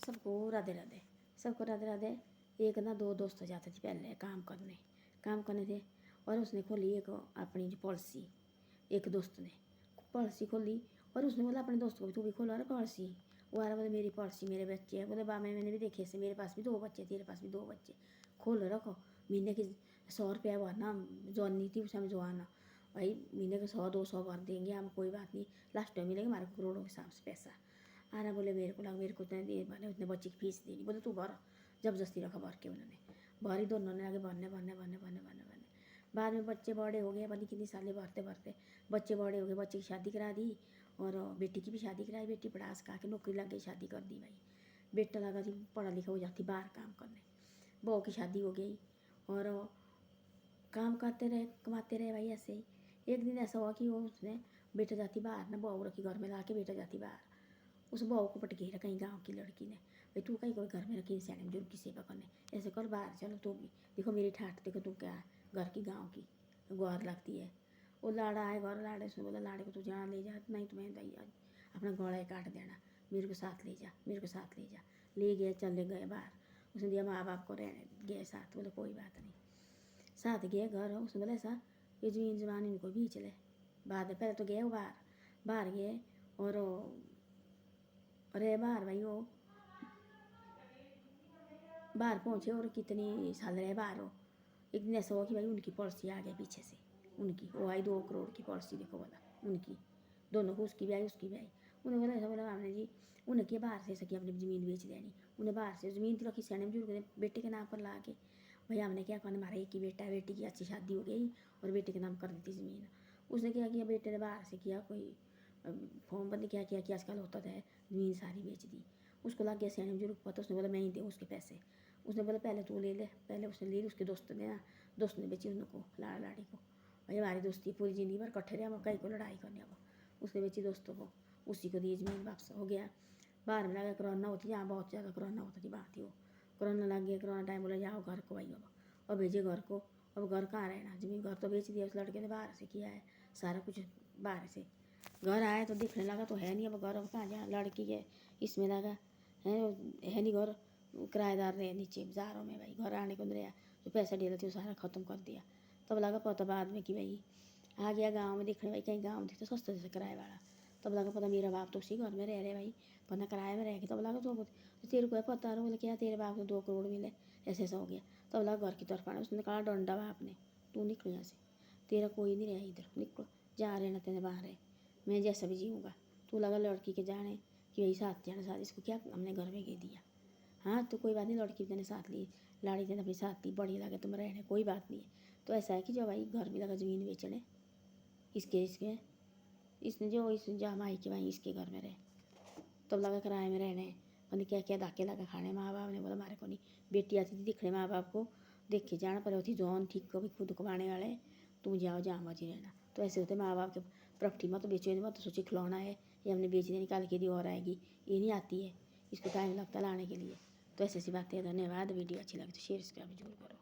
सबको राधे राधे। सबको राधे राधे। एक ना दो दोस्त जाते थे पहले काम करने थे। और उसने खोली एक अपनी जो पॉलिसी, एक दोस्त ने पॉलिसी खोली। और उसने बोला अपने दोस्त को भी तू भी खोलो अरे पॉलिसी। वो आ रहा बोले मेरी पॉलिसी मेरे बच्चे हैं। बोले बाप मैंने भी देखे से मेरे पास भी 2 बच्चे तेरे पास भी 2 बच्चे, खोल रखो। महीने की 100 रुपया भरना, जॉन नहीं थी उस समय जो आना भाई, महीने के 100-200 भर देंगे हम, कोई बात नहीं, लास्ट में मिलेगा हमारे करोड़ों के हिसाब से पैसा। आ रहा बोले मेरे को उतने दे भरने, उतने बच्चे की फीस देनी। बोले तू भर, जबरदस्ती रखा भर के उन्होंने भरी, दोनों ने आगे भरने। बाद में बच्चे बड़े हो गए, पता कितनी सालें भरते भरते बच्चे बड़े हो गए। बच्चे की शादी करा दी और बेटी की भी शादी कराई। बेटी पढ़ा सका के नौकरी लग गई, शादी कर दी भाई। बेटा लगा थी पढ़ा लिखा हो जाती बाहर काम करने। बहू की शादी हो गई और काम करते रहे, कमाते रहे भाई ऐसे ही। एक दिन ऐसा हुआ कि वो उसने बेटा जाती बाहर ना, बहू रखी घर में ला के, बेटा जाती बाहर। उस बहू को पटकेरा कहीं गांव की लड़की ने, भाई तू कहीं कोई घर में रखी सैने बुजुर्ग की सेवा करने, ऐसे कर बाहर चलो तू भी, देखो मेरी ठाठ देखो तू क्या है, घर की गाँव की गुहार लगती है। वो लाड़ा आए घर, लाड़े से बोला लाड़े को तू जहाँ ले जा, नहीं तो मैं भाई अपना गला काट देना, मेरे को साथ ले जा, मेरे को साथ ले जा। ले गए, चले गए बाहर। उसने दिया माँ बाप को रहने गए साथ। बोले कोई बात नहीं, साथ गए घर। उसने बोला ऐसा ये जमीन जमान इनको भी चले। बाद में पहले तो गए वो बाहर गए और रहे बाहर भाई। वो बाहर पहुँचे और कितनी साल रहे बाहर। हो एक दिन ऐसा हुआ कि भाई उनकी पॉलिसी आ गई पीछे से, उनकी वो आई 2 करोड़ की पॉलिसी। देखो बोला उनकी दोनों को, उसकी भी आई उसकी भी आई। उन्हें बोला ऐसा, बोला हमने जी उन्हें किया बाहर से सकी अपनी ज़मीन बेच देनी। उन्हें बाहर से ज़मीन थी रखी सियाने बुजुर्ग ने बेटे के नाम पर ला के। भैया हमने क्या करना, हमारा एक ही बेटा है, बेटी की अच्छी शादी हो गई और बेटे के नाम कर दी थी ज़मीन। उसने क्या किया, बेटे ने बाहर से किया कोई फॉर्म बंद क्या किया कि आजकल होता है, ज़मीन सारी बेच दी। उसको लग गया सियाने बुजुर्ग पता। उसने बोला मैं ही दूँ उसके पैसे। उसने बोला पहले तू ले ले, पहले उसने ले ली। उसके दोस्त ने ना, दोस्त ने बेची उनको, लाड़ा लाड़ी को। भाई हमारी दोस्ती पूरी ज़िंदगी भर कट्ठे रहे, हम कहीं को लड़ाई करने को। उसने बेची दोस्तों को, उसी को दी ज़मीन, वापस हो गया। बाहर में लगा कोरोना होती, यहाँ बहुत ज़्यादा कोरोना होता थी, बात ही वो कोरोना लग गया। कोरोना टाइम बोला जाओ घर को भाई, अब और भेजे घर को। अब घर कहाँ रहना, ज़मीन घर तो बेच दिया उस लड़के ने, बाहर से किया है सारा कुछ बाहर से। घर आए तो दिखने लगा तो है नहीं अब घर, अब कहाँ जहाँ लड़की के इसमें लगा है नहीं घर। किराएदार रहे नीचे बाजारों में भाई, घर आने को नहीं रहा। जो पैसा दे रहे थे वो सारा ख़त्म कर दिया। तब लगा पता बाद में कि भाई आ गया गाँव में देखने भाई, कहीं गाँव में दिखता सस्ते से किराए वाला। तब लगा पता मेरा बाप तो उसी घर में रह रहे भाई, वरना किराए में रह गए। तब लगा तो तेरे को है पता रहा, बोले क्या तेरे बाप को 2 करोड़ मिले, ऐसे ऐसा हो गया। तब लगा घर की तरफ आना। उसने कहा डंडा बाप ने, तू निकल यहाँ से, तेरा कोई नहीं रहा इधर, निकलो जहाँ रहना तेने बाहर है, मैं जैसा भी जीऊँगा। तू लगा लड़की के जाने कि भाई साथ जाना साथ, इसको क्या हमने घर में कह दिया। हाँ तो कोई बात नहीं, लड़की तेने साथ ली, लाड़ी तेने अपनी साथ ली, बढ़िया लगे तुम रहने, कोई बात नहीं है। तो ऐसा है कि जो भाई घर भी लगा ज़मीन बेचने, इसके इसने जो इस जहाँ माई के भाई इसके घर में रहे। तब लगा किराए में रहने, मैंने क्या क्या धाके लगा खाने। माँ बाप ने बोला हमारे को नहीं, बेटी आती थी दिखने माँ बाप को, देख के जाना पर होती जौन ठीक को भी खुद कमाने वाले, तुम जाओ जहाँ मर्जी रहना। तो ऐसे होते माँ बाप के प्रॉपर्टी मत बेचो, मत सोची खिलौना है ये हमने बेच दिया, निकाल के दी और आएगी, ये नहीं आती है, इसको टाइम लगता लाने के लिए। तो ऐसी ऐसी बातें। धन्यवाद। वीडियो अच्छी लगी तो शेयर सब्सक्राइब जरूर करो।